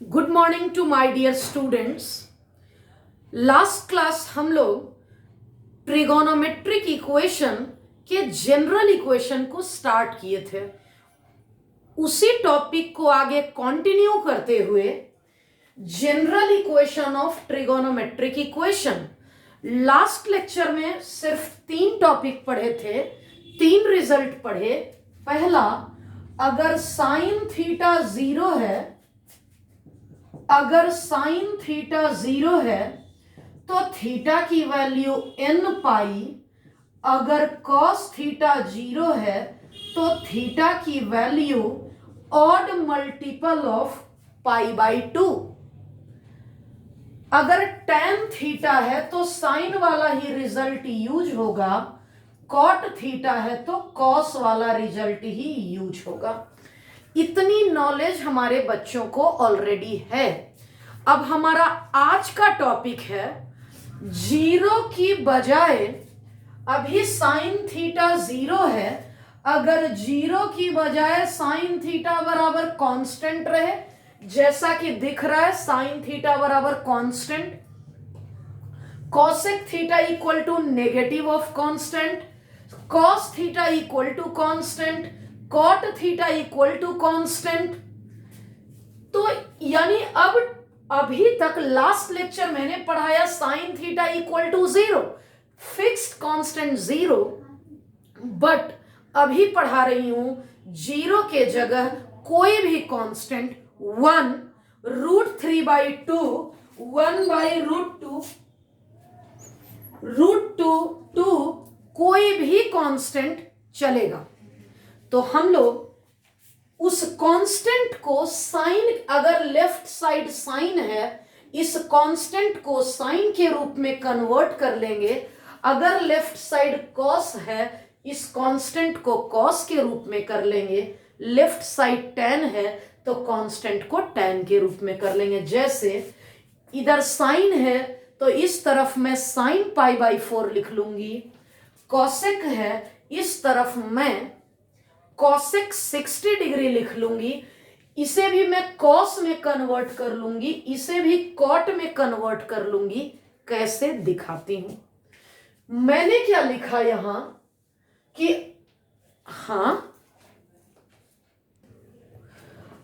Good morning to my dear students. Last class हम लोग trigonometric equation के general equation को स्टार्ट किए थे। उसी टॉपिक को आगे कंटिन्यू करते हुए general equation of trigonometric equation, last lecture में सिर्फ 3 टॉपिक पढ़े थे, 3 रिजल्ट पढ़े। पहला, अगर साइन थीटा 0 है, अगर साइन थीटा 0 है तो थीटा की वैल्यू n पाई, अगर कॉस थीटा 0 है तो थीटा की value odd multiple of pi by 2। अगर tan थीटा है तो साइन वाला ही रिजल्ट यूज होगा, कॉट थीटा है तो कॉस वाला रिजल्ट ही यूज होगा। इतनी नॉलेज हमारे बच्चों को ऑलरेडी है। अब हमारा आज का टॉपिक है, 0 की बजाय, अभी साइन थीटा 0 है, अगर 0 की बजाय साइन थीटा बराबर कांस्टेंट रहे, जैसा कि दिख रहा है साइन थीटा बराबर constant, cosec theta equal to negative of constant, cos theta equal to constant, cot theta equal to constant. तो यानी अब अभी तक लास्ट लेक्चर मैंने पढ़ाया sine theta equal to 0, fixed constant 0, but अभी पढ़ा रही हूं 0 के जगह कोई भी कांस्टेंट 1, √3/2, 1/√2, √2, कोई भी कांस्टेंट चलेगा। तो हम लोग उस कांस्टेंट को साइन, अगर लेफ्ट साइड साइन है, इस कांस्टेंट को साइन के रूप में कन्वर्ट कर लेंगे। अगर लेफ्ट साइड कॉस है, इस कांस्टेंट को कॉस के रूप में कर लेंगे। लेफ्ट साइड tan है तो कांस्टेंट को tan के रूप में कर लेंगे। जैसे इधर साइन है तो इस तरफ मैं साइन π/4 लिख लूंगी, कॉसेक है इस तरफ मैं कॉसेक 60 डिग्री लिख लूंगी, इसे भी मैं कॉस में कन्वर्ट कर लूंगी, इसे भी कॉट में कन्वर्ट कर लूंगी। कैसे दिखाती हूं। मैंने क्या लिखा यहां कि हां,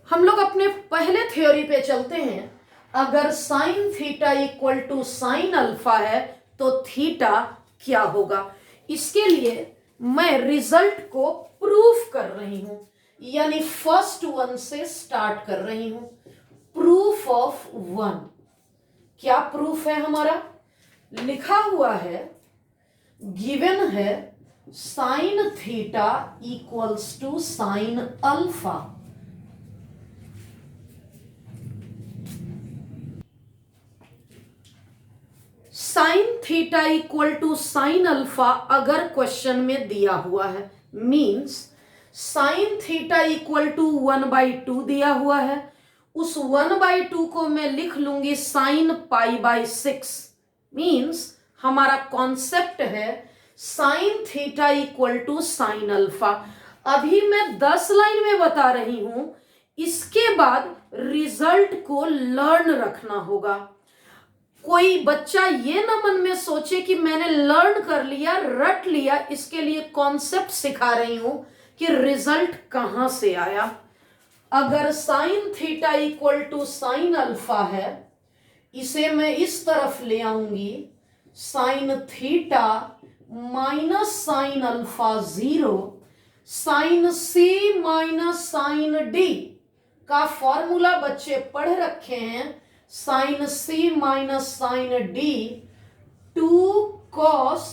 हम लोग अपने पहले थ्योरी पे चलते हैं। अगर sine theta equal to sine alpha है तो थीटा क्या होगा, इसके लिए मैं रिजल्ट को प्रूफ कर रही हूं, यानी फर्स्ट वन से स्टार्ट कर रही हूं। Proof of 1। क्या प्रूफ है हमारा? लिखा हुआ है, गिवन है sine theta equals to sine alpha. Sine theta equal to sine alpha अगर क्वेश्चन में दिया हुआ है, means sine theta equal to 1/2 दिया हुआ है, उस 1/2 को मैं लिख लूंगी साइन π/6। मींस हमारा कॉन्सेप्ट है sine theta equal to sine alpha. अभी मैं 10 लाइन में बता रही हूं, इसके बाद रिजल्ट को लर्न रखना होगा। कोई बच्चा ये ना मन में सोचे कि मैंने लर्न कर लिया, रट लिया, इसके लिए कॉन्सेप्ट सिखा रही हूं कि रिजल्ट कहां से आया। अगर sine theta equal to sine alpha है, इसे मैं इस तरफ ले आऊंगी, sine theta minus sine alpha 0, sine C minus sine D का फॉर्मूला बच्चे पढ़ रखे हैं। Sine C minus sine D 2 cos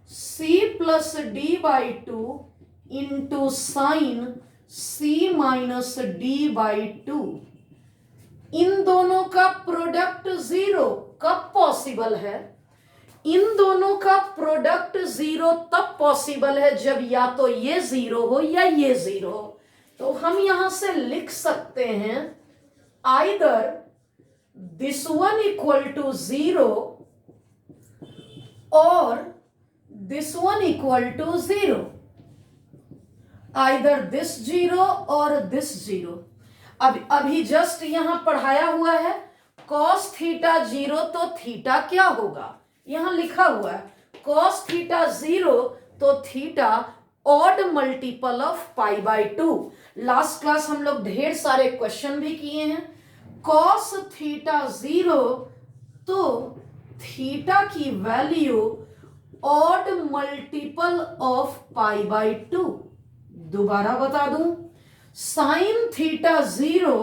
C plus D/2 into sine C minus D/2। इन दोनों का प्रोडक्ट 0 कब पॉसिबल है? इन दोनों का प्रोडक्ट 0 तब पॉसिबल है जब या तो ये 0 हो या ये 0 हो। तो हम यहां से लिख सकते हैं either this one equal to 0 or this one equal to 0, either this 0 or this 0। अब अभी जस्ट यहां पढ़ाया हुआ है cos थीटा 0, तो थीटा क्या होगा, यहां लिखा हुआ है cos थीटा 0, तो theta odd multiple of pi by 2। Last class हम लोग ढेर सारे क्वेश्चन भी किए हैं। cos थीटा 0, तो थीटा की value odd multiple of pi by 2। दोबारा बता दूं, साइन थीटा 0,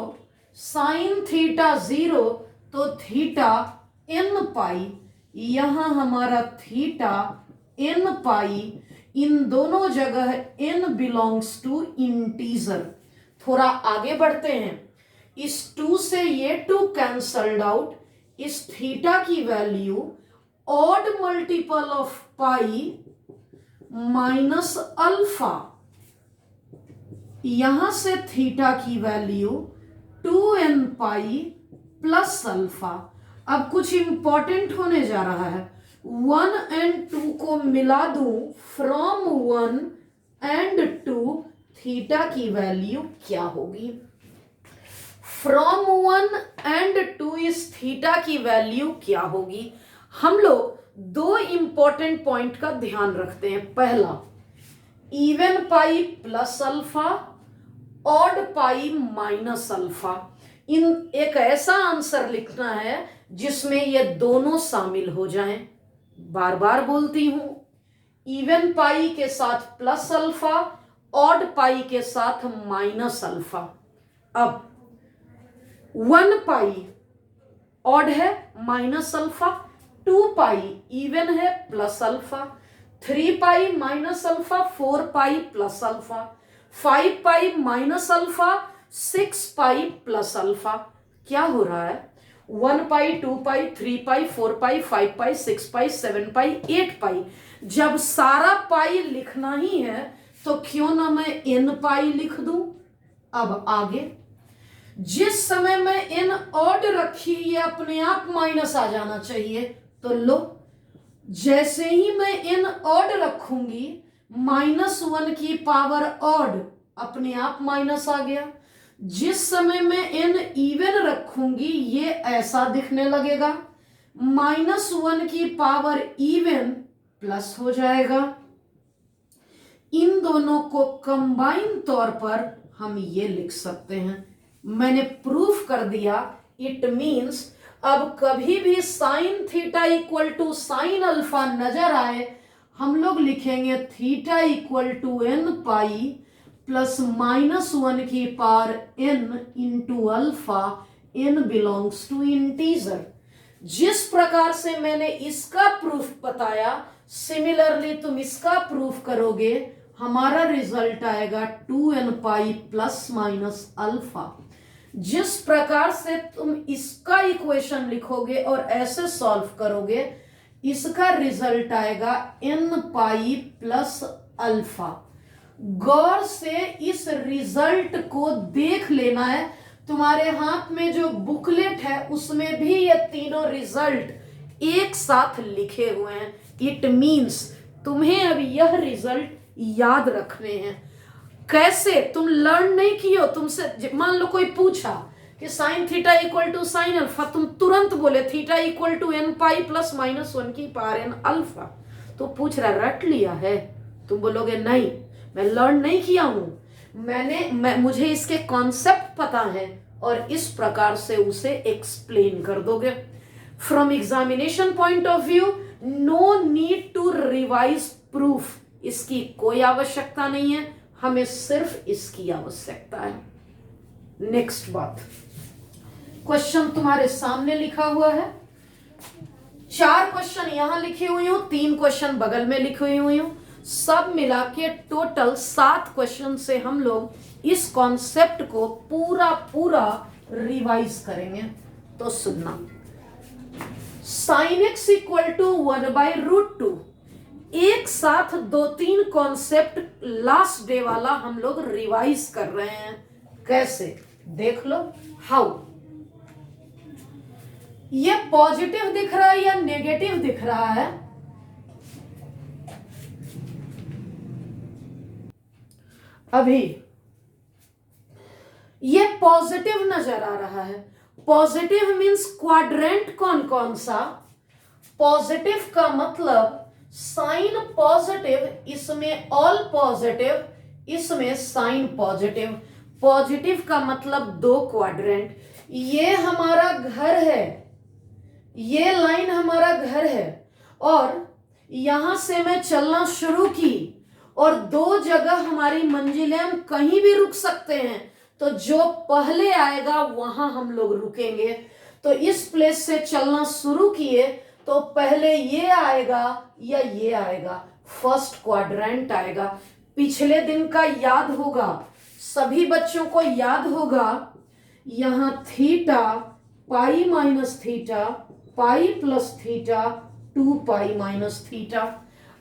साइन थीटा 0, तो थीटा n पाई, यहां हमारा थीटा n पाई, इन दोनों जगह n बिलोंग्स टू इंटीजर। थोड़ा आगे बढ़ते हैं, इस 2 से ये 2 कैंसल्ड आउट, इस थीटा की value odd multiple of pi minus alpha, यहां से थीटा की value 2n pi plus alpha. अब कुछ इंपॉर्टेंट होने जा रहा है, 1 एंड 2 को मिला दूं, फ्रॉम 1 एंड 2 थीटा की वैल्यू क्या होगी, फ्रॉम 1 एंड 2 इस थीटा की वैल्यू क्या होगी। हम लोग दो इंपॉर्टेंट पॉइंट का ध्यान रखते हैं। पहला, even pi plus alpha, odd pi minus alpha. इन एक ऐसा आंसर लिखना है जिसमें ये दोनों शामिल हो जाएं। बार बार बोलती हूं, इवन पाई के साथ प्लस अल्फा, ऑड पाई के साथ माइनस अल्फा। अब 1 पाई ऑड है माइनस अल्फा, 2 पाई इवन है प्लस अल्फा, 3 पाई माइनस अल्फा, 4 पाई प्लस अल्फा, 5 पाई माइनस अल्फा, 6 पाई प्लस अल्फा। क्या हो रहा है, 1 पाई, 2 पाई, 3 पाई, 4 पाई, 5 पाई, 6 पाई, 7 पाई, 8 पाई। जब सारा पाई लिखना ही है तो क्यों ना मैं n पाई लिख दूं। अब आगे, जिस समय मैं n ऑड रखी, ये अपने आप माइनस आ जाना चाहिए, तो लो, जैसे ही मैं n ऑड रखूंगी, -1 की पावर ऑड अपने आप माइनस आ गया। जिस समय मैं n इवन रखूंगी, ये ऐसा दिखने लगेगा, -1 की पावर इवन प्लस हो जाएगा। इन दोनों को कंबाइन तौर पर हम ये लिख सकते हैं। मैंने प्रूफ कर दिया, इट मीन्स अब कभी भी sine theta equal to sine alpha नजर आए, हम लोग लिखेंगे theta equal to n pi plus -1 की power n into alpha, n belongs to integer. जिस प्रकार से मैंने इसका प्रूफ बताया, सिमिलरली तुम इसका प्रूफ करोगे, हमारा रिजल्ट आएगा 2n pi plus minus alpha. जिस प्रकार से तुम इसका इक्वेशन लिखोगे और ऐसे सॉल्व करोगे, इसका रिजल्ट आएगा n पाई प्लस अल्फा। गौर से इस रिजल्ट को देख लेना है। तुम्हारे हाथ में जो बुकलेट है उसमें भी ये तीनों रिजल्ट एक साथ लिखे हुए हैं। इट मीन्स तुम्हें अब यह रिजल्ट याद रखने हैं। कैसे, तुम लर्न नहीं किए हो, तुमसे मान लो कोई पूछा कि sine theta equal to sine alpha, तुम तुरंत बोले theta equal to n pi plus -1 की पावर n अल्फा। तो पूछ रहा रट लिया है, तुम बोलोगे नहीं, मैं लर्न नहीं किया हूं, मुझे इसके कॉन्सेप्ट पता है, और इस प्रकार से उसे एक्सप्लेन कर दोगे। From examination point of view, no need to revise proof, इसकी कोई आवश्यकता नहीं है, हमें सिर्फ इसकी आवश्यकता है। नेक्स्ट बात, क्वेश्चन तुम्हारे सामने लिखा हुआ है, 4 क्वेश्चन यहां लिखे हुए हूं, 3 क्वेश्चन बगल में लिखे हुए हूं, सब मिला के टोटल 7 क्वेश्चन से हम लोग इस कॉन्सेप्ट को पूरा रिवाइज करेंगे। तो सुनना, साइन एक्स इक्वल टू 1/√2, एक साथ 2-3 कॉन्सेप्ट लास्ट डे वाला हम लोग रिवाइज कर रहे हैं। कैसे, देख लो। हाउ, ये पॉजिटिव दिख रहा है या नेगेटिव दिख रहा है? अभी ये पॉजिटिव नजर आ रहा है। पॉजिटिव मीन्स क्वाड्रेंट कौन कौन सा? पॉजिटिव का मतलब साइन पॉजिटिव, इसमें ऑल पॉजिटिव, इसमें साइन पॉजिटिव। पॉजिटिव का मतलब 2 क्वाड्रेंट। ये हमारा घर है, ये लाइन हमारा घर है, और यहां से मैं चलना शुरू की और 2 जगह हमारी मंजिलें, हम कहीं भी रुक सकते हैं, तो जो पहले आएगा वहां हम लोग रुकेंगे। तो इस प्लेस से चलना शुरू किए तो पहले ये आएगा या ये आएगा, फर्स्ट क्वाड्रेंट आएगा। पिछले दिन का याद होगा, सभी बच्चों को याद होगा, यहां theta pi minus theta, pi plus theta, 2 pi minus theta.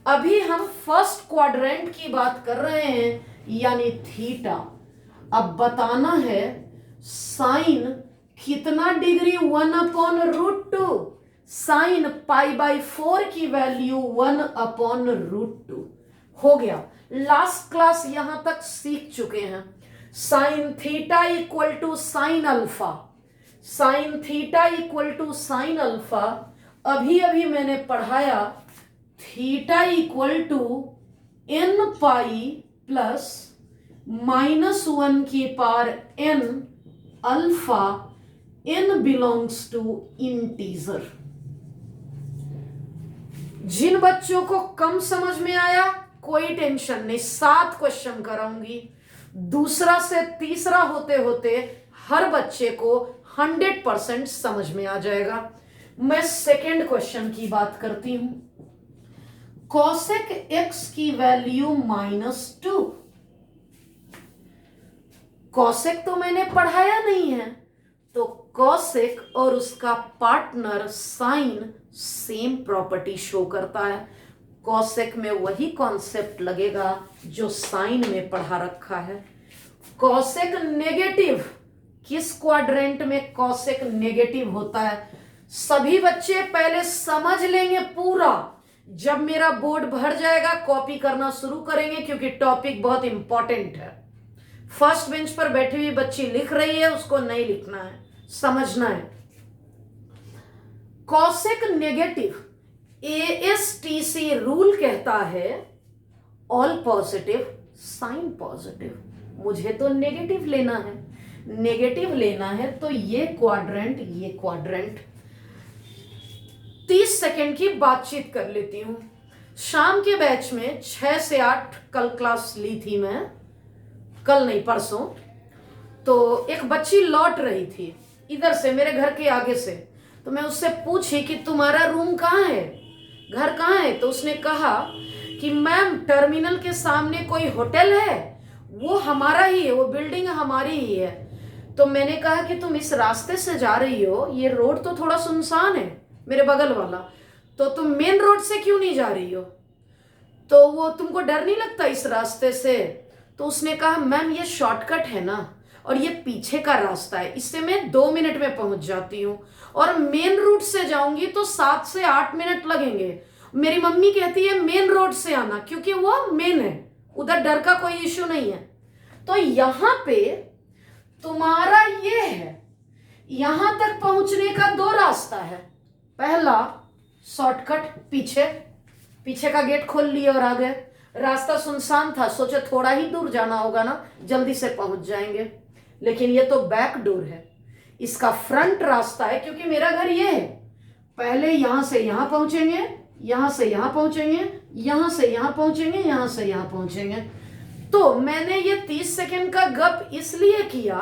अभी हम फर्स्ट क्वाड्रेंट की बात कर रहे हैं, यानी थीटा। अब बताना है साइन कितना डिग्री, 1/√2। साइन π/4 की वैल्यू 1/√2 हो गया। लास्ट क्लास यहां तक सीख चुके हैं। Sine theta equal to sine alpha, sine theta equal to sine alpha. अभी अभी मैंने पढ़ाया theta equal to n pi plus -1 की power n alpha, n belongs to integer. जिन बच्चों को कम समझ में आया कोई टेंशन नहीं, 7 क्वेश्चन कराऊंगी। दूसरा से तीसरा होते होते हर बच्चे को 100% समझ में आ जाएगा। मैं सेकेंड क्वेश्चन की बात करती हूं। कॉसेक x की वैल्यू -2। कॉसेक तो मैंने पढ़ाया नहीं है, तो कॉसेक और उसका partner sine same property show करता है। कॉसेक में वही कॉन्सेप्ट लगेगा जो साइन में पढ़ा रखा है। कॉसेक नेगेटिव, किस क्वाड्रेंट में कॉसेक नेगेटिव होता है? सभी बच्चे पहले समझ लेंगे पूरा, जब मेरा बोर्ड भर जाएगा कॉपी करना शुरू करेंगे, क्योंकि टॉपिक बहुत इंपॉर्टेंट है। फर्स्ट बेंच पर बैठी हुई बच्ची लिख रही है, उसको नहीं लिखना है, समझना है। कॉसेक नेगेटिव, ASTC रूल कहता है ऑल पॉजिटिव साइन पॉजिटिव। मुझे तो नेगेटिव लेना है, नेगेटिव लेना है तो ये क्वाड्रेंट, ये क्वाड्रेंट। 30 सेकेंड की बातचीत कर लेती हूं। शाम के बैच में 6 से 8 कल क्लास ली थी मैं, कल नहीं परसों। तो एक बच्ची लौट रही थी इधर से, मेरे घर के आगे से। तो मैं उससे पूछी कि तुम्हारा रूम कहाँ है, घर कहाँ है? तो उसने कहा कि मैम टर्मिनल के सामने कोई होटल है, वो हमारा ही है, वो बिल्डिंग हमारी ही है। तो मैंने कहा कि तुम इस रास्ते से जा रही हो, ये रोड तो थोड़ा सुनसान है, मेरे बगल वाला, तो तुम मेन रोड से क्यों नहीं जा रही हो? तो वो, तुमको डर नहीं लगता इस रास्ते से? तो उसने कहा मैम ये शॉर्टकट है ना, और ये पीछे का रास्ता है, इससे मैं 2 मिनट में पहुंच जाती हूँ, और मेन रूट से जाऊंगी तो 7 से 8 मिनट लगेंगे। मेरी मम्मी कहती है मेन रोड से आना, क्योंकि वो मेन है, उधर डर का कोई इश्यू नहीं है। तो यहां पे तुम्हारा ये है, यहां तक पहुंचने का 2 रास्ता है। पहला शॉर्टकट, पीछे का गेट खोल लिए और आ गए। रास्ता सुनसान था, सोचे थोड़ा ही दूर जाना होगा ना, जल्दी से पहुंच जाएंगे। लेकिन ये तो बैक डोर है, इसका फ्रंट रास्ता है, क्योंकि मेरा घर ये है। पहले यहां से यहां पहुंचेंगे, यहां से यहां पहुंचेंगे, यहां से यहां पहुंचेंगे, यहां से यहां पहुंचेंगे। तो मैंने ये 30 सेकेंड का गप इसलिए किया,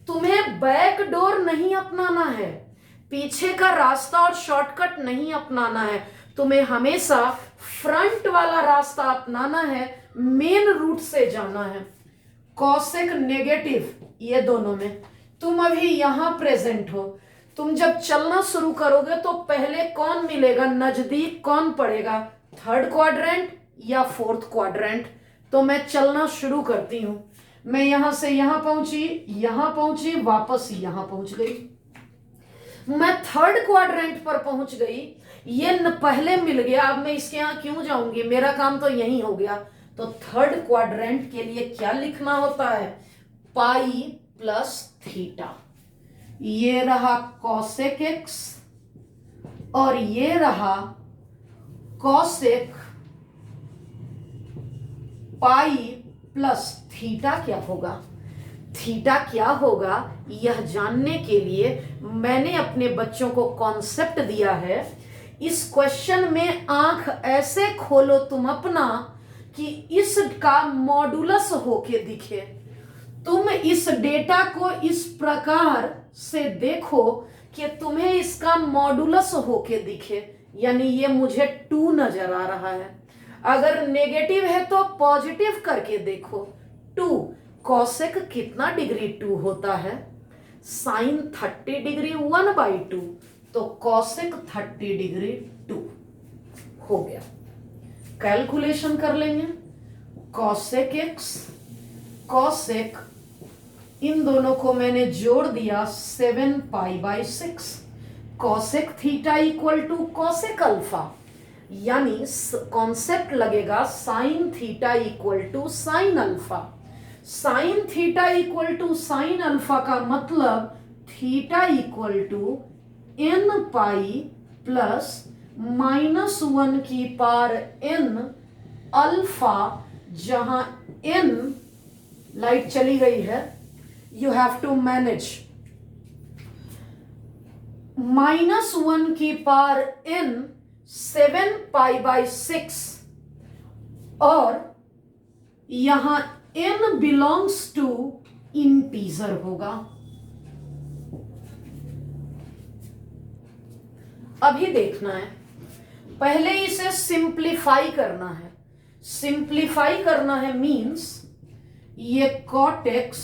तुम्हें बैक डोर नहीं अपनाना है, पीछे का रास्ता और शॉर्टकट नहीं अपनाना है, तुम्हें हमेशा फ्रंट वाला रास्ता अपनाना है, मेन रूट से जाना है। कॉसेक नेगेटिव, ये दोनों में तुम अभी यहां प्रेजेंट हो। तुम जब चलना शुरू करोगे तो पहले कौन मिलेगा, नजदीक कौन पड़ेगा, 3rd क्वाड्रेंट या 4th क्वाड्रेंट? तो मैं चलना शुरू करती हूं। मैं यहां से यहां पहुंची, वापस यहां पहुंच गई। मैं 3rd क्वाड्रेंट पर पहुंच गई, ये पहले मिल गया, अब मैं इसके यहां क्यों जाऊंगी, मेरा काम तो यही हो गया। तो 3rd क्वाड्रेंट के लिए क्या लिखना होता है, पाई प्लस थीटा, ये रहा कॉसेक एक्स और ये रहा कॉसेक पाई प्लस थीटा क्या होगा। थीटा क्या होगा यह जानने के लिए मैंने अपने बच्चों को कॉन्सेप्ट दिया है। इस क्वेश्चन में आंख ऐसे खोलो तुम अपना कि इसका मॉडुलस होके दिखे। तुम इस डेटा को इस प्रकार से देखो कि तुम्हें इसका मॉडुलस होके दिखे, यानी ये मुझे 2 नजर आ रहा है। अगर नेगेटिव है तो पॉजिटिव करके देखो। 2 कॉसेक कितना डिग्री 2 होता है, साइन 30 डिग्री 1/2, तो कॉसेक 30 डिग्री 2 हो गया। कैलकुलेशन कर लेंगे। कॉसेक एक्स कॉसेक, इन दोनों को मैंने जोड़ दिया 7π/6। Cosec theta equal to cosec alpha, यानी कॉन्सेप्ट लगेगा sine theta equal to sine alpha. Sine theta equal to sine alpha का मतलब theta equal to n pi plus -1 की पावर n अल्फा, जहां n लाइट चली गई है, यू हैव टू मैनेज, -1 की पावर n 7π/6 और यहां n बिलोंग्स टू इंटीजर होगा। अभी देखना है, पहले इसे सिंप्लीफाई करना है। सिंप्लीफाई करना है मींस ये cot x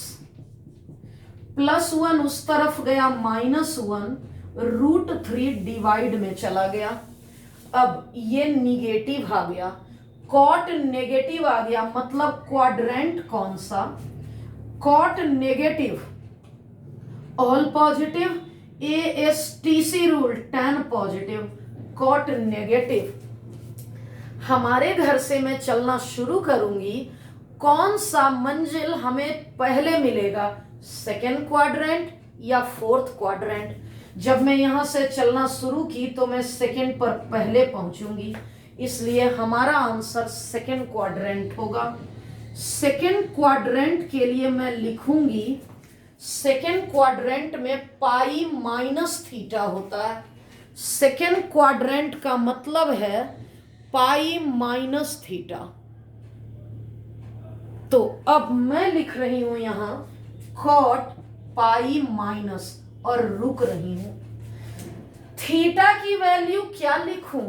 +1 उस तरफ गया -1, √3 डिवाइड में चला गया। अब ये निगेटिव आ गया, कॉट नेगेटिव आ गया, मतलब क्वाड्रेंट कौन सा, cot negative all positive, ASTC rule tan positive, cot negative. हमारे घर से मैं चलना शुरू करूंगी, कौन सा मंजिल हमें पहले मिलेगा, सेकेंड क्वाड्रेंट या फोर्थ क्वाड्रेंट। जब मैं यहां से चलना शुरू की तो मैं सेकेंड पर पहले पहुंचूंगी, इसलिए हमारा आंसर सेकेंड क्वाड्रेंट होगा। सेकेंड क्वाड्रेंट के लिए मैं लिखूंगी, सेकेंड क्वाड्रेंट में पाई माइनस थीटा होता है। सेकेंड क्वाड्रेंट का मतलब है पाई माइनस थीटा। तो अब मैं लिख रही हूं यहां कॉट पाई माइनस और रुक रही हूं। थीटा की वैल्यू क्या लिखूं,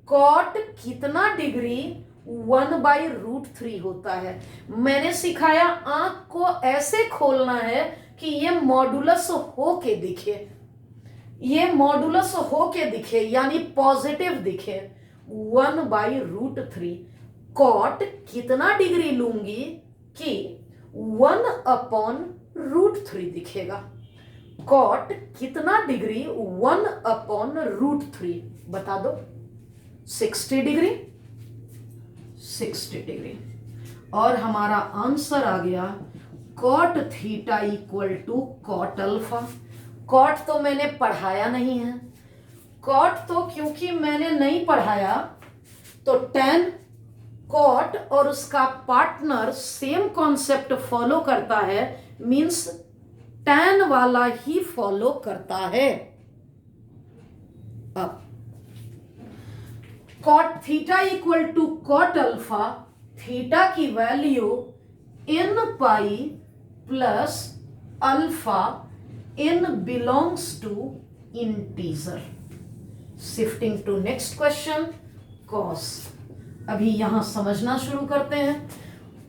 कॉट कितना डिग्री 1/√3 होता है। मैंने सिखाया आंख को ऐसे खोलना है कि ये मॉडुलस हो के दिखे, ये मॉडुलस हो के दिखे, यानी पॉजिटिव दिखे। 1/√3 कॉट कितना डिग्री लूंगी कि 1/√3 दिखेगा। कॉट कितना डिग्री 1/√3 बता दो, 60 डिग्री, 60 डिग्री। और हमारा आंसर आ गया cot theta equal to cot alpha. Cot तो मैंने पढ़ाया नहीं है, कॉट तो क्योंकि मैंने नहीं पढ़ाया तो tan कॉट और उसका पार्टनर सेम कॉन्सेप्ट फॉलो करता है, मींस tan वाला ही फॉलो करता है। अब cot theta equal to cot alpha, theta की value n pi plus alpha, n belongs to integer. Shifting to next question, cos. अभी यहां समझना शुरू करते हैं।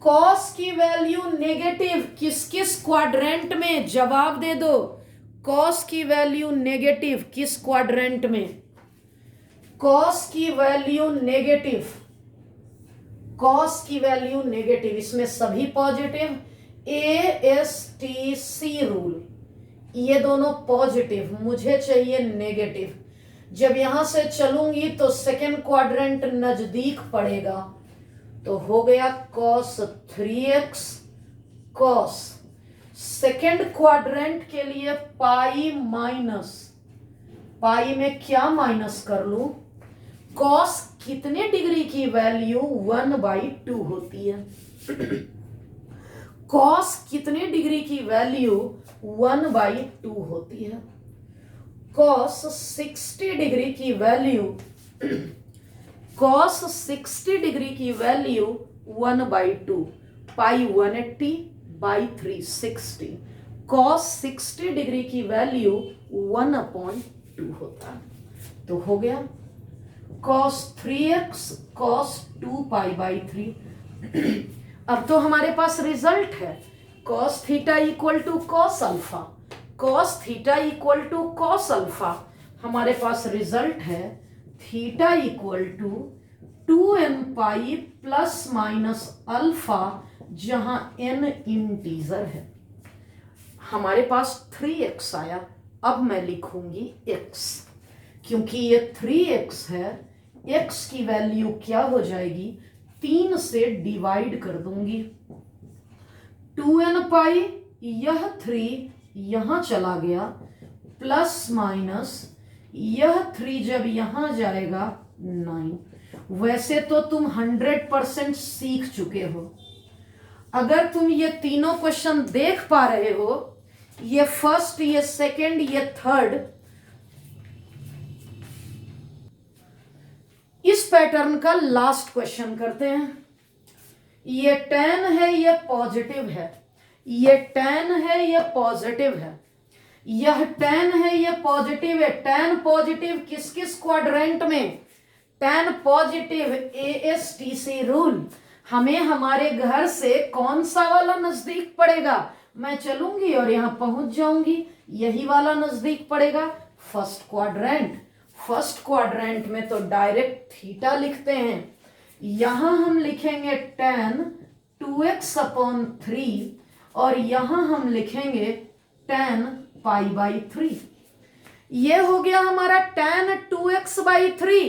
कॉस की वैल्यू नेगेटिव किस किस क्वाड्रेंट में, जवाब दे दो। कॉस की वैल्यू नेगेटिव किस क्वाड्रेंट में, कॉस की वैल्यू नेगेटिव, कॉस की वैल्यू नेगेटिव, इसमें सभी पॉजिटिव, ASTC रूल, ये दोनों पॉजिटिव, मुझे चाहिए नेगेटिव। जब यहां से चलूंगी तो सेकेंड क्वाड्रेंट नजदीक पड़ेगा, तो हो गया cos 3x cos। Second quadrant के लिए पाई में क्या माइनस कर लूं, कॉस कितने डिग्री की वैल्यू 1/2 होती है। कॉस कितने डिग्री की वैल्यू 1/2 होती है। कॉस 60 डिग्री की वैल्यू कॉस 60 डिग्री की वैल्यू 1/2 पाई 180/3 60। कॉस 60 डिग्री की वैल्यू 1/2 होता है। तो हो गया cos 3x cos 2π/3। अब तो हमारे पास रिजल्ट है cos theta equal to cos alpha. cos theta equal to cos alpha, हमारे पास रिजल्ट है theta equal to 2n plus minus alpha, जहां n इंटीजर है। हमारे पास 3x आया। अब मैं लिखूंगी x, क्योंकि ये 3x है। x की वैल्यू क्या हो जाएगी, 3 से डिवाइड कर दूंगी। 2n, यह 3 यहां चला गया, प्लस माइनस यह 3 जब यहां जाएगा 9। वैसे तो तुम 100% सीख चुके हो। अगर तुम ये तीनों क्वेश्चन देख पा रहे हो, ये फर्स्ट, ये सेकंड, ये थर्ड, इस पैटर्न का लास्ट क्वेश्चन करते हैं। ये tan है, ये पॉजिटिव है। ये tan है, ये पॉजिटिव है। यह tan है, ये पॉजिटिव है। tan पॉजिटिव किस किस क्वाड्रेंट में, tan पॉजिटिव ASTC रूल। हमें हमारे घर से कौन सा वाला नजदीक पड़ेगा, मैं चलूंगी और यहां पहुंच जाऊंगी, यही वाला नजदीक पड़ेगा। फर्स्ट क्वाड्रेंट, फर्स्ट क्वाड्रेंट में तो डायरेक्ट थीटा लिखते हैं। यहां हम लिखेंगे tan 2x/3 और यहां हम लिखेंगे tan π/3। ये हो गया हमारा tan 2x/3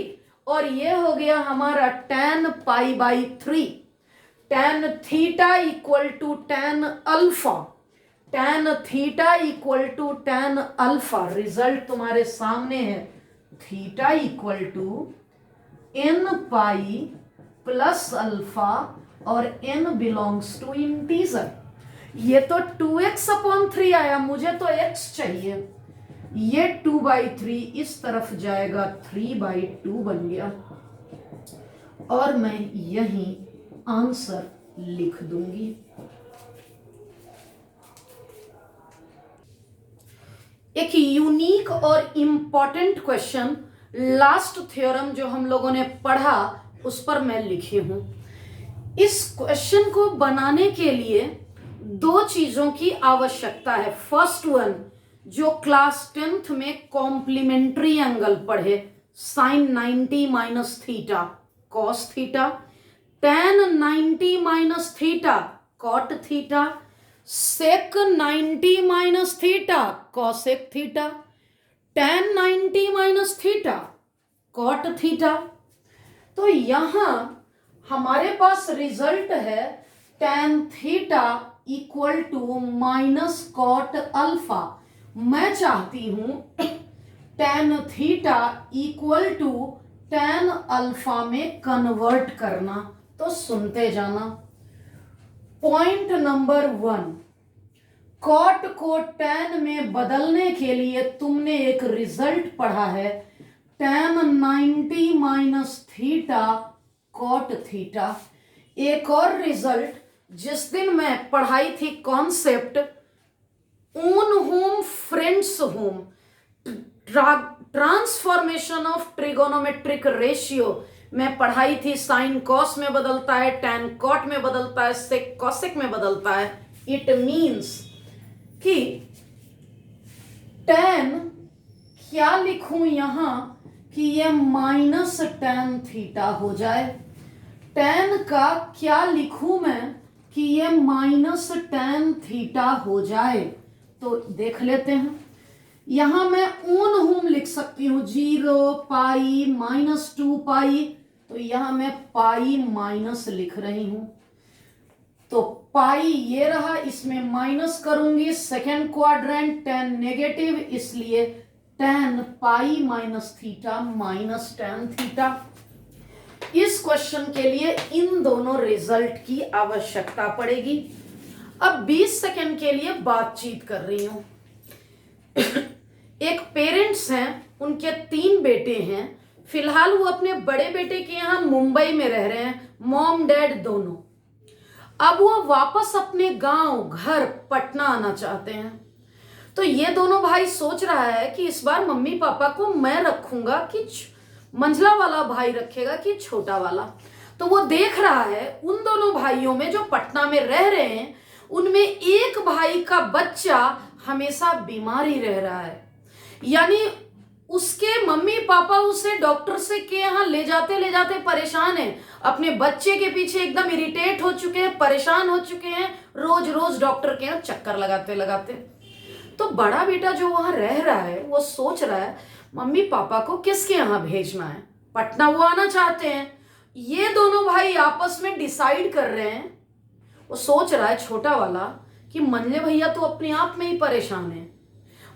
और ये हो गया हमारा tan π/3। tan theta equal to tan alpha, tan theta equal to tan alpha. Result तुम्हारे सामने है, theta equal to n plus alpha और n बिलोंग्स टू इंटीजर। ये तो 2x/3 आया, मुझे तो x चाहिए। ये 2/3 इस तरफ जाएगा, 3/2 बन गया और मैं यही आंसर लिख दूंगी। एक यूनिक और इंपॉर्टेंट क्वेश्चन, लास्ट थ्योरम जो हम लोगों ने पढ़ा उस पर मैं लिखी हूं। इस क्वेश्चन को बनाने के लिए 2 चीजों की आवश्यकता है। फर्स्ट वन, जो क्लास 10th में कॉम्प्लीमेंट्री एंगल पढ़े, sin 90 minus theta cos theta, tan 90 minus theta cot theta, sec 90 minus theta cosec theta, tan 90 minus theta cot theta. तो यहां हमारे पास रिजल्ट है tan theta equal to minus cot alpha. मैं चाहती हूं tan theta equal to tan alpha में convert करना, तो सुनते जाना। पॉइंट नंबर 1, कॉट को tan में बदलने के लिए तुमने एक रिजल्ट पढ़ा है, tan 90 minus theta cot theta. एक और रिजल्ट जिस दिन मैं पढ़ाई थी concept on home friends home, transformation of trigonometric ratio में पढ़ाई थी। साइन कॉस में बदलता है, टैन कॉट में बदलता है, सेक कॉसेक में बदलता है। इट मींस कि टैन क्या लिखूं यहां कि ये माइनस टैन थीटा हो जाए। टैन का क्या लिखूं मैं कि ये माइनस टैन थीटा हो जाए। तो देख लेते हैं, यहां मैं ओन होम लिख सकती हूं 0 पाई माइनस 2 पाई, तो यहां मैं पाई माइनस लिख रही हूं। तो पाई ये रहा, इसमें माइनस करूंगी, सेकेंड क्वाड्रेंट tan नेगेटिव, इसलिए tan pi minus theta minus tan theta. इस क्वेश्चन के लिए इन दोनों रिजल्ट की आवश्यकता पड़ेगी। अब 20 सेकेंड के लिए बातचीत कर रही हूं। एक पेरेंट्स हैं, उनके 3 बेटे हैं, फिलहाल वो अपने बड़े बेटे के यहाँ मुंबई में रह रहे हैं, मॉम डैड दोनों। अब वो वापस अपने गांव घर पटना आना चाहते हैं। तो ये दोनों भाई सोच रहा है कि इस बार मम्मी पापा को मैं रखूंगा कि मंझला वाला भाई रखेगा कि छोटा वाला। तो वो देख रहा है उन दोनों भाइयों में जो पटना में रह रहे हैं, उनमें एक भाई का बच्चा हमेशा बीमारी रह रहा है, यानी उसके मम्मी पापा उसे डॉक्टर से के यहाँ ले जाते परेशान हैं, अपने बच्चे के पीछे एकदम इरिटेट हो चुके हैं, परेशान हो चुके हैं, रोज रोज डॉक्टर के यहाँ चक्कर लगाते। तो बड़ा बेटा जो वहां रह रहा है वो सोच रहा है मम्मी पापा को किसके यहाँ भेजना है, पटना वो आना चाहते हैं। ये दोनों भाई आपस में डिसाइड कर रहे हैं। वो सोच रहा है छोटा वाला कि मंजले भैया तो अपने आप में ही परेशान है,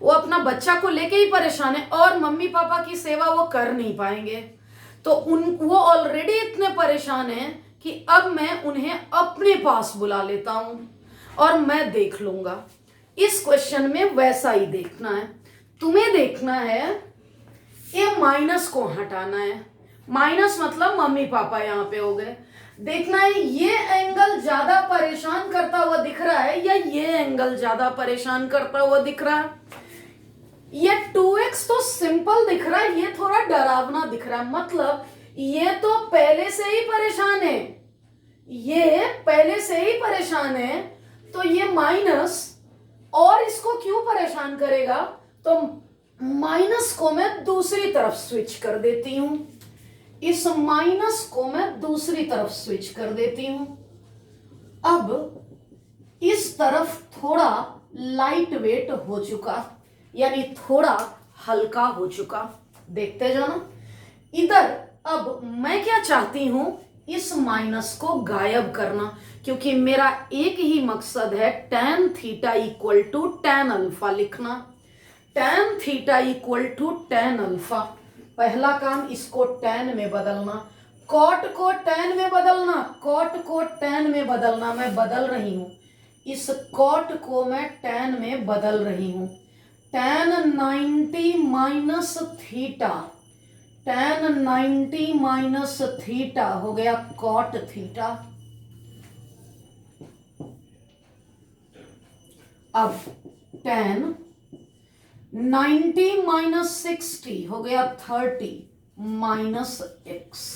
वो अपना बच्चा को लेके ही परेशान है और मम्मी पापा की सेवा वो कर नहीं पाएंगे। तो वो ऑलरेडी इतने परेशान हैं कि अब मैं उन्हें अपने पास बुला लेता हूं और मैं देख लूंगा। इस क्वेश्चन में वैसा ही देखना है, तुम्हें देखना है ये माइनस को हटाना है। माइनस मतलब मम्मी पापा यहाँ पे हो गए। देखना है ये एंगल ज्यादा परेशान करता हुआ दिख रहा है या ये एंगल ज्यादा परेशान करता हुआ दिख रहा है। ये 2x तो सिंपल दिख रहा है, ये थोड़ा डरावना दिख रहा है, मतलब ये तो पहले से ही परेशान है, ये पहले से ही परेशान है। तो ये माइनस और इसको क्यों परेशान करेगा, तो माइनस को मैं दूसरी तरफ स्विच कर देती हूं, इस माइनस को मैं दूसरी तरफ स्विच कर देती हूं। अब इस तरफ थोड़ा लाइट वेट हो चुका, यानी थोड़ा हल्का हो चुका, देखते जाना। इधर अब मैं क्या चाहती हूं, इस माइनस को गायब करना, क्योंकि मेरा एक ही मकसद है tan theta equal to tan alpha लिखना। tan theta equal to tan alpha, पहला काम इसको tan में बदलना, cot को tan में बदलना, cot को tan में बदलना। मैं बदल रही हूं, इस cot को मैं tan में बदल रही हूं। tan 90 minus theta, tan 90 minus theta हो गया cot थीटा। अब tan 90 माइनस 60 हो गया 30 माइनस x।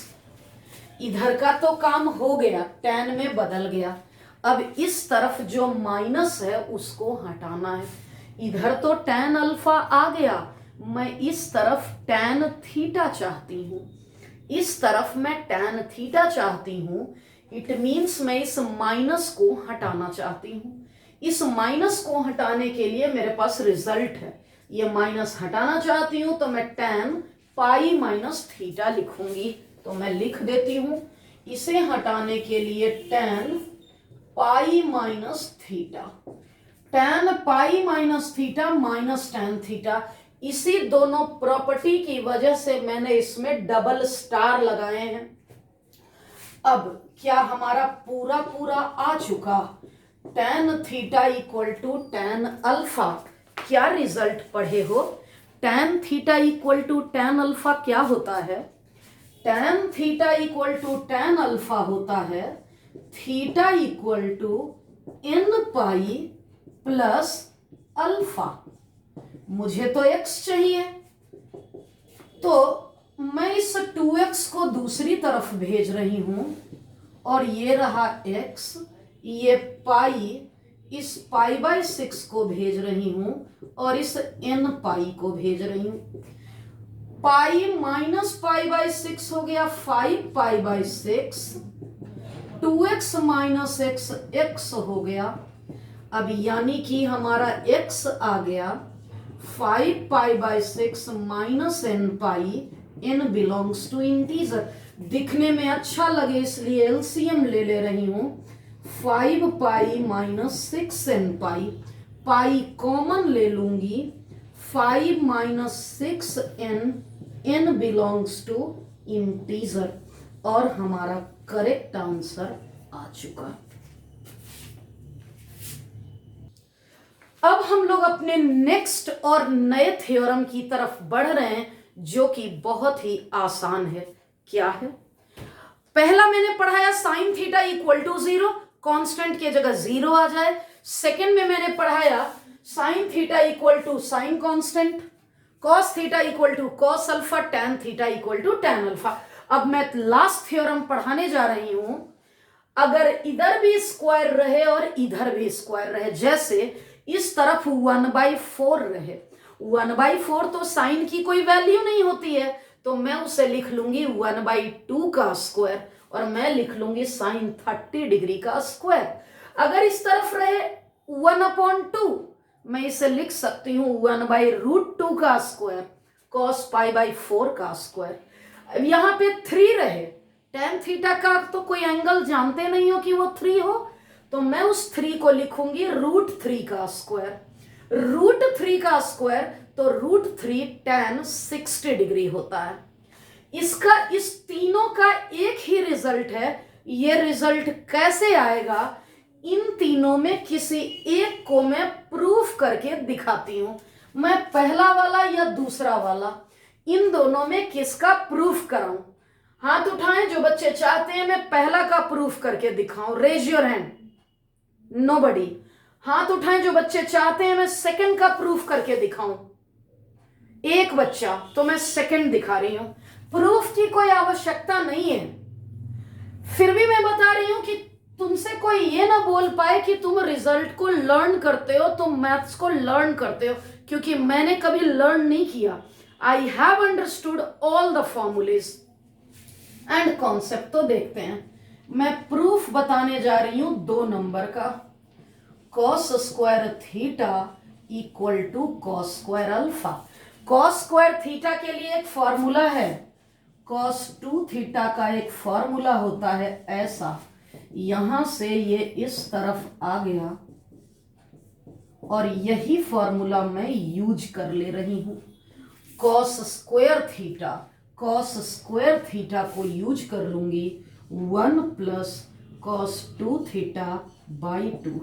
इधर का तो काम हो गया, tan में बदल गया। अब इस तरफ जो माइनस है उसको हटाना है। इधर तो tan अल्फा आ गया, मैं इस तरफ tan थीटा चाहती हूं, इस तरफ मैं tan थीटा चाहती हूं। इट मीन्स मैं इस माइनस को हटाना चाहती हूं। इस माइनस को हटाने के लिए मेरे पास रिजल्ट है, ये माइनस हटाना चाहती हूं तो मैं tan पाई माइनस थीटा लिखूंगी। तो मैं लिख देती हूं, इसे हटाने के लिए tan pi minus theta, tan pi minus theta minus tan theta. इसी दोनों प्रॉपर्टी की वजह से मैंने इसमें डबल स्टार लगाए हैं। अब क्या हमारा पूरा पूरा आ चुका, tan theta equal to tan alpha. क्या रिजल्ट पढ़े हो, tan theta equal to tan alpha क्या होता है, tan theta equal to tan alpha होता है theta equal to n pi plus alpha. मुझे तो x चाहिए, तो मैं इस 2x को दूसरी तरफ भेज रही हूं और ये रहा x, ये पाई, इस पाई बाय 6 को भेज रही हूं और इस n पाई को भेज रही हूं। पाई माइनस पाई बाय 6 हो गया 5 pi by 6, 2x minus x x हो गया। अब यानी कि हमारा x आ गया 5 pi by 6 minus n pi, n belongs to integer. दिखने में अच्छा लगे इसलिए एलसीएम ले रही हूं। 5 पाई माइनस 6n पाई, पाई कॉमन ले लूंगी, 5 minus 6n, n belongs to integer, और हमारा करेक्ट आंसर आ चुका। अब हम लोग अपने नेक्स्ट और नए थ्योरम की तरफ बढ़ रहे हैं, जो कि बहुत ही आसान है। क्या है? पहला मैंने पढ़ाया sine theta equal to 0, constant की जगह 0 आ जाए। सेकंड में मैंने पढ़ाया sine theta equal to sine constant, cos theta equal to cos alpha, tan theta equal to tan alpha. अब मैं लास्ट थ्योरम पढ़ाने जा रही हूं, अगर इधर भी स्क्वायर रहे और इधर भी स्क्वायर रहे, जैसे इस तरफ 1/4 रहे, 1/4 तो साइन की कोई वैल्यू नहीं होती है, तो मैं उसे लिख लूंगी 1/2 का स्क्वायर, और मैं लिख लूंगी साइन 30 डिग्री का स्क्वायर। अगर इस तरफ रहे 1/2, मैं इसे लिख सकती हूं 1/√2 का स्क्वायर, cos π/4 का स्क्वायर। अब यहां पे 3 रहे, tan थीटा का तो कोई एंगल जानते नहीं हो कि वो 3 हो, तो मैं उस 3 को लिखूंगी √3 का स्क्वायर। √3 का स्क्वायर तो √3 tan 60 डिग्री होता है। इसका इस तीनों का एक ही रिजल्ट है। ये रिजल्ट कैसे आएगा? इन तीनों में किसी एक को मैं प्रूफ करके दिखाती हूं। मैं पहला वाला या दूसरा वाला, इन दोनों में किसका प्रूफ कराऊं? हाथ उठाएं जो बच्चे चाहते हैं मैं पहला का प्रूफ करके दिखाऊं। Raise your hand. नोबडी। हाथ उठाएं जो बच्चे चाहते हैं मैं सेकंड का प्रूफ करके दिखाऊं। एक बच्चा, तो मैं सेकंड दिखा रही हूं। प्रूफ की कोई आवश्यकता नहीं है, फिर भी मैं बता रही हूं कि तुमसे कोई ये ना बोल पाए कि तुम रिजल्ट को लर्न करते हो, तुम मैथ्स को लर्न करते हो, क्योंकि मैंने कभी लर्न नहीं किया। I have understood all the formulas and concept. तो देखते हैं, मैं प्रूफ बताने जा रही हूं 2 नंबर का। Cos square theta equal to cos square alpha. Cos square theta के लिए एक फॉर्मूला है, कॉस 2 थीटा का एक फॉर्मूला होता है ऐसा, यहां से ये इस तरफ आ गया, और यही फॉर्मूला मैं यूज कर ले रही हूं। Cos square theta, cos square theta को यूज कर लूंगी 1 plus cos 2 theta by 2।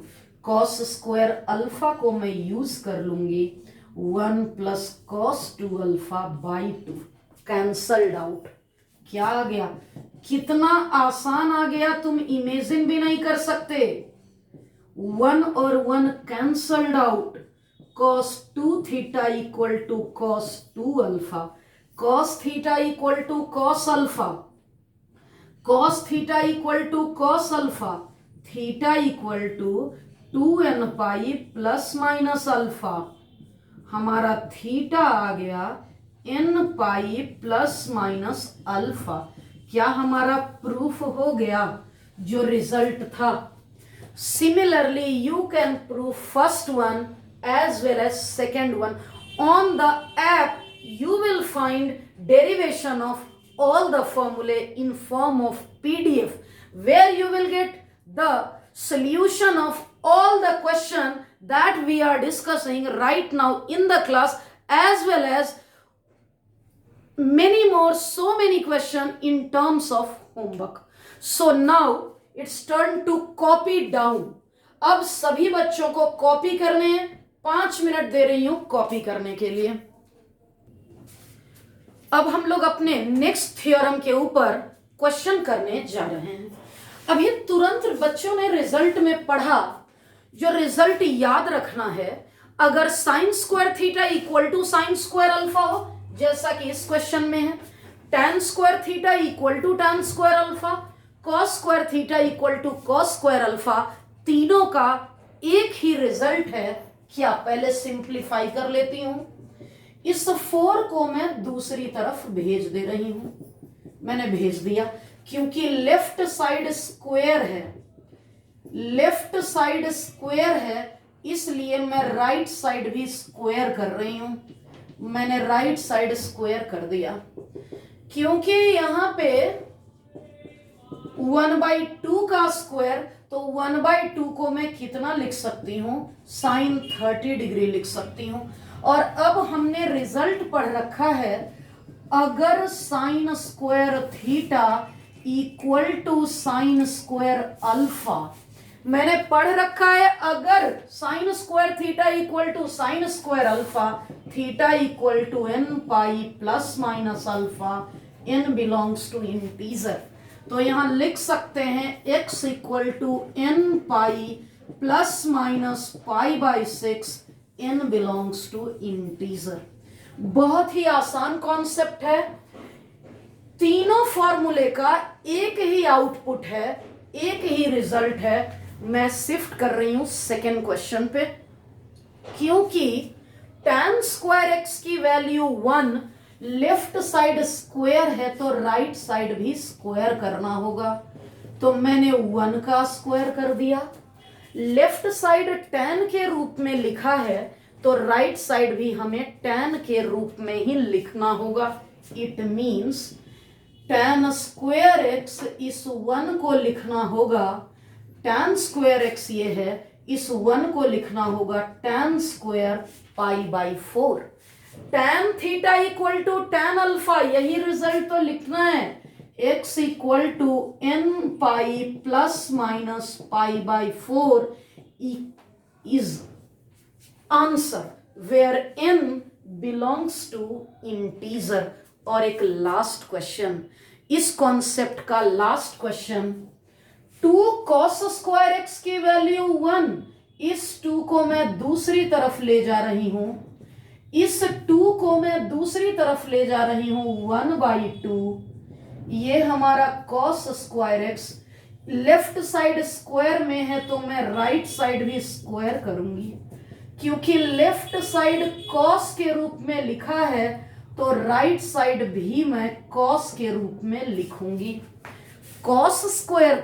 Cos square alpha को मैं यूज कर लूंगी 1 plus cos 2 alpha by 2। Cancelled out. क्या आ गया? कितना आसान आ गया, तुम इमेजिन भी नहीं कर सकते। 1 और 1 cancelled out. cos 2 theta equal to cos 2 alpha, cos theta equal to cos alpha, cos theta equal to cos alpha, theta equal to 2n pi plus minus alpha. हमारा थीटा आ गया n pi plus minus alpha. क्या हमारा proof हो गया जो result था? Similarly you can prove first one as well as second one. On the app you will find derivation of all the formulae in form of PDF, where you will get the solution of all the question that we are discussing right now in the class, as well as many more, so many questions in terms of homework. So now it's turn to copy down. अब सभी बच्चों को copy करने हैं, 5 minute दे रही हूं copy करने के लिए। अब हम लोग अपने नेक्स्ट थ्योरम के ऊपर क्वेश्चन करने जा रहे हैं। अभी तुरंत बच्चों ने रिजल्ट में पढ़ा, जो रिजल्ट याद रखना है, अगर sine square theta equal to sine square alpha हो, जैसा कि इस क्वेश्चन में है, tan square theta equal to tan square alpha, cos square theta equal to cos square alpha, तीनों का एक ही रिजल्ट है। क्या पहले सिंप्लीफाई कर लेती हूं। इस 4 को मैं दूसरी तरफ भेज दे रही हूं। मैंने भेज दिया, क्योंकि लेफ्ट साइड स्क्वायर है, लेफ्ट साइड स्क्वायर है, इसलिए मैं राइट साइड भी स्क्वायर कर रही हूं। मैंने राइट साइड स्क्वायर कर दिया, क्योंकि यहां पे 1/2 का स्क्वायर, तो 1/2 को मैं कितना लिख सकती हूँ, साइन 30 डिग्री लिख सकती हूँ। और अब हमने रिजल्ट पढ़ रखा है, अगर sine square theta equal to sine square alpha, मैंने पढ़ रखा है अगर sine square theta equal to sine square alpha, theta equal to n pi plus minus alpha, n belongs to integer, तो यहां लिख सकते हैं x equal to n pi plus minus pi by 6, n belongs to integer. बहुत ही आसान concept है, तीनों फॉर्मूले का एक ही आउटपुट है, एक ही रिजल्ट है। मैं शिफ्ट कर रही हूं सेकेंड क्वेश्चन पे, क्योंकि tan स्क्वायर x की वैल्यू 1, लेफ्ट साइड स्क्वायर है तो राइट साइड भी स्क्वायर करना होगा, तो मैंने 1 का स्क्वायर कर दिया। लेफ्ट साइड tan के रूप में लिखा है तो राइट साइड भी हमें tan के रूप में ही लिखना होगा। It means tan square x इस 1 को लिखना होगा, tan स्क्वायर x ये है, इस 1 को लिखना होगा tan square pi by 4। tan theta equal to tan alpha, यही रिजल्ट तो लिखना है, x equal to n pi plus minus pi by 4 is answer where n belongs to integer. और एक लास्ट क्वेश्चन, इस कॉन्सेप्ट का last question, 2 cos square x की value 1, इस 2 को मैं दूसरी तरफ ले जा रही हूं, इस 2 को मैं दूसरी तरफ ले जा रही हूं 1/2, ये हमारा cos square x, left side square में है तो मैं राइट साइड भी स्क्वायर करूंगी, क्योंकि लेफ्ट साइड cos के रूप में लिखा है तो राइट साइड भी मैं cos के रूप में लिखूंगी। cos square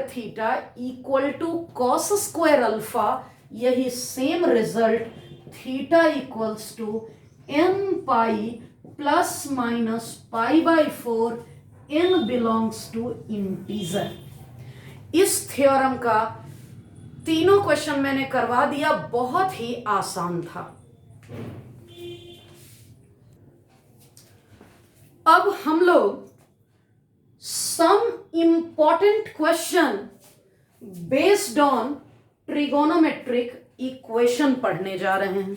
theta equal to cos square alpha, यही same result, theta equals to n pi plus minus pi by 4, n belongs to integer. इस थ्योरम का तीनों क्वेश्चन मैंने करवा दिया, बहुत ही आसान था। अब हम लोग some important question based on trigonometric equation पढ़ने जा रहे हैं।